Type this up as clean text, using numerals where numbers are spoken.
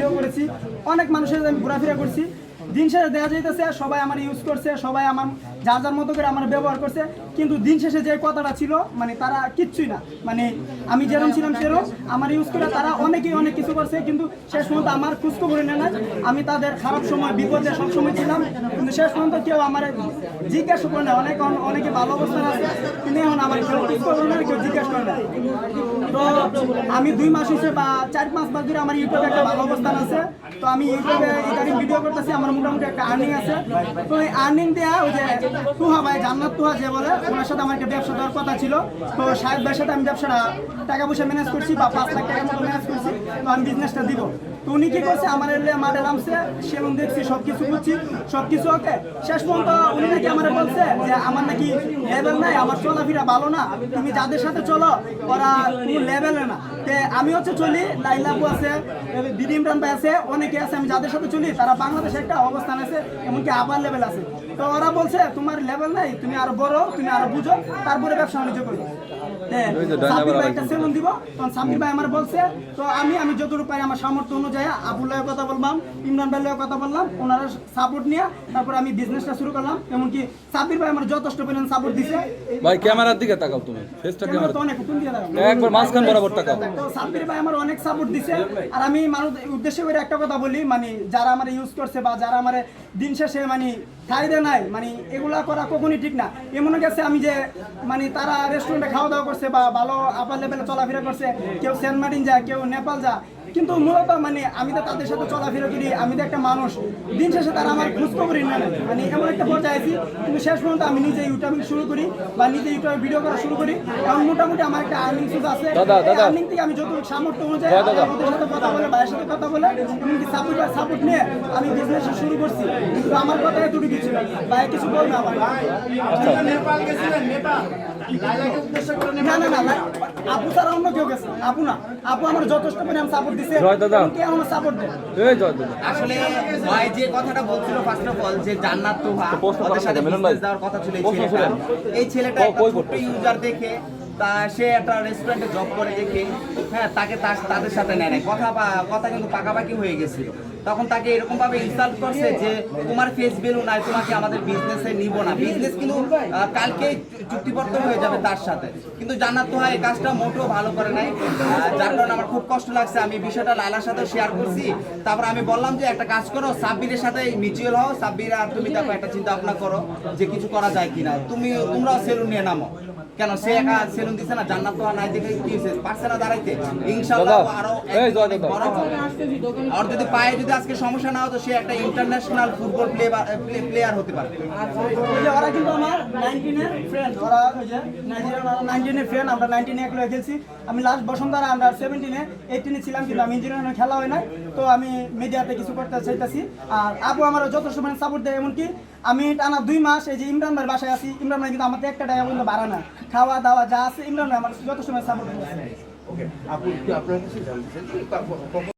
Video করেছি, অনেক মানুষের আমি ঘোরাফেরা করছি। দিন শেষে দেখা যাইতেছে সবাই আমার ইউজ করছে, সবাই আমার যার যার মতো করে আমার ব্যবহার করছে, কিন্তু দিন শেষে যে কথাটা ছিল মানে তারা কিচ্ছুই না, মানে আমি যেরকম ছিলাম সেরকম আমার ইউজ করে তারা অনেকেই অনেক কিছু করছে, কিন্তু শেষ পর্যন্ত আমার খোঁজখবর নেয় না। আমি তাদের খারাপ সময় বিপদে সবসময় ছিলাম, কিন্তু শেষ পর্যন্ত কেউ আমার জিজ্ঞাসা করে না। অনেকে ভালো অবস্থান আছে, কিন্তু এখন আমার কেউ খোঁজখবর নেয়, কেউ জিজ্ঞাসা করে না। তো আমি 2 মাস হয়েছে বা 4-5 মাস ধরে আমার ইউটিউবে একটা ভালো অবস্থান আছে। তো আমি ইউটিউবে ইদানিং ভিডিও করতেছি, আমার মোটামুটি একটা আর্নিং আছে। তো এই আর্নিং দেওয়া ওই যে তুহা ভাই, জান্নাত তুহা যে বলে, ওনার সাথে আমার একটা ব্যবসা দেওয়ার কথা ছিল। তো সাহেব ভাইয়ের সাথে আমি ব্যবসাটা টাকা পয়সা ম্যানেজ করছি, বা 5 লাখ টাকার মতো ম্যানেজ করছি। তো আমি বিজনেসটা দিব। তো উনি কি করছে, আমার মাঠে নামছে, সেলুন দেখছি, সবকিছু করছি, সবকিছু ওকে। শেষ পর্যন্ত উনি নাকি আমার বলছে যে আমার নাকি লেভেল নাই, আমার চলাফেরা ভালো না, তুমি যাদের সাথে চলো ওরা কোনো লেভেলে না। আমি হচ্ছে চলি, লাইলাপু আছে, দিদি ইমরান ভাই আছে, অনেকে আছে, আমি যাদের সাথে চলি তারা বাংলাদেশে একটা অবস্থান আছে, এমনকি আপার লেভেল আছে। তো ওরা বলছে তোমার লেভেল নাই, তুমি আরো বড়, তুমি আরো বুঝো, তারপরে ব্যবসা বাণিজ্য করবে। সাব্বির ভাই একটা সেলুন দিব, তখন সাব্বির ভাই আমার বলছে। তো আমি যতটুকু পারি আমার সামর্থ্য অনুযায়ী আবুল ভাইয়ের কথা বললাম, ইমরান ভাইয়ের কথা বললাম, ওনারা সাপোর্ট নিয়ে তারপর আমি বিজনেসটা শুরু করলাম। এমনকি সাব্বির ভাই আমার যথেষ্ট পরিমাণ সাপোর্ট দিছে। ভাই ক্যামেরার দিকে তাকাও, তুমি ফেসটা ক্যামেরা অনেক কোন দিয়ে দাও, একবার মাঝখান বরাবর তাকাও। তো সাব্বির ভাই আমার অনেক সাপোর্ট দিছে। আর আমি মানুষ উদ্দেশ্য করে একটা কথা বলি, মানে যারা আমার ইউজ করছে বা যারা আমার দিন শেষে মানে খাইদে নাই, মানে এগুলা করা কখনই ঠিক না। এমন গেছে আমি যে মানে তারা রেস্টুরেন্টে খাওয়া দাওয়া করছে বা ভালো আপার লেভেলে চলাফেরা করছে, কেউ সেন্ট মার্টিন যায়, কেউ নেপাল যায়, কিন্তু মূলত মানে আমি তো তাদের সাথে চলাফেরা করি, আমি তো একটা মানুষ, দিন শেষে তারা আমার খোঁজখবরই নেয় না। মানে এমন একটা পর্যায়ে আছি, কিন্তু শেষ পর্যন্ত আমি নিজে ইউটিউবিং শুরু করি বা নিজে ইউটিউবে ভিডিও করা শুরু করি। এখন মোটামুটি আমার একটা আর্নিং সোর্স আছে। আর্নিং থেকে আমি যতটুকু সামর্থ্য অনুযায়ী ওদের সাথে কথা বলে, ভাইয়ের সাথে কথা বলে, এমনকি সাপোর্ট নিয়ে আমি বিজনেস শুরু করছি। তো আমার কথা এতটুকু কিছু ভাই কিছু বলবে আমার। না না না, আপু ছাড়া অন্য কেউ গেছে, আপু না, আপু আমার যথেষ্ট পরিমাণ সাপোর্ট দিছে। কে আমার সাপোর্ট দেয়? আসলে ভাই যে কথাটা বলছিল ফার্স্ট অফ অল, যে জান্নাত তুহা ওদের সাথে বিজনেস দেওয়ার কথা ছিল, এই ছেলেটা একটা ছোট্ট ইউজার দেখে তা সে একটা রেস্টুরেন্টে জব করে দেখে, হ্যাঁ, তাকে তাদের সাথে নেয় নাই, কথা কিন্তু পাকাপাকি হয়ে গেছিল। তখন তাকে এরকম ভাবে ইনসাল্ট করছে যে তোমার ফেস ভ্যালু নাই, তোমাকে আমাদের বিজনেসে নিব না। বিজনেস কিন্তু কালকে চুক্তিবদ্ধ হয়ে যাবে তার সাথে, কিন্তু জান্নাত তুহা এই কাজটা মোটেও ভালো করে নাই, যার কারণে আমার খুব কষ্ট লাগছে। আমি বিষয়টা লাইলার সাথে শেয়ার করছি। তারপর আমি বললাম যে একটা কাজ করো, সাব্বিরের সাথে মিউচুয়াল হও, সাব্বির আর তুমি দেখো একটা চিন্তা ভাবনা করো যে কিছু করা যায় কিনা, তোমরাও সেলুন নিয়ে নামো। কেন সে একা সেলুন দিছে না, জান্নাত তুহা নাই দেখে কি হয়েছে, পারছে না দাঁড়াইতে, ইনশাআল্লাহ আরো বড় হবে। আর যদি পায়ে যদি আজকে সমস্যা না হতো, সে একটা ইন্টারন্যাশনাল ফুটবল প্লেয়ার হতে পারে। ওরা কিন্তু আমার 19 এর ফ্রেন্ড, ওরা ওই যে নাইজেরিয়ার 19 এর ফ্রেন্ড, আমরা 19 এ একলা খেলছি। আমি লাস্ট বসন্তরা আন্ডার 17 এ 18 এ ছিলাম, কিন্তু আমি ইঞ্জিনিয়ারিং খেলা হয় নাই। তো আমি মিডিয়াতে কিছু করতে চাইতেছি। আর আপু আমার যথেষ্ট মানে সাপোর্ট দেয়। এমনকি আমি টানা 2 মাস এই যে ইমরান ভাইয়ের বাসায় আছি, ইমরান ভাই কিন্তু আমাদের একটা টাকা পর্যন্ত বাড়া না, খাওয়া দাওয়া যা আছে ইমরান ভাই আমার যথেষ্ট মানে সাপোর্ট দেয়। ওকে, আপু আপনার কাছে জানতে চাই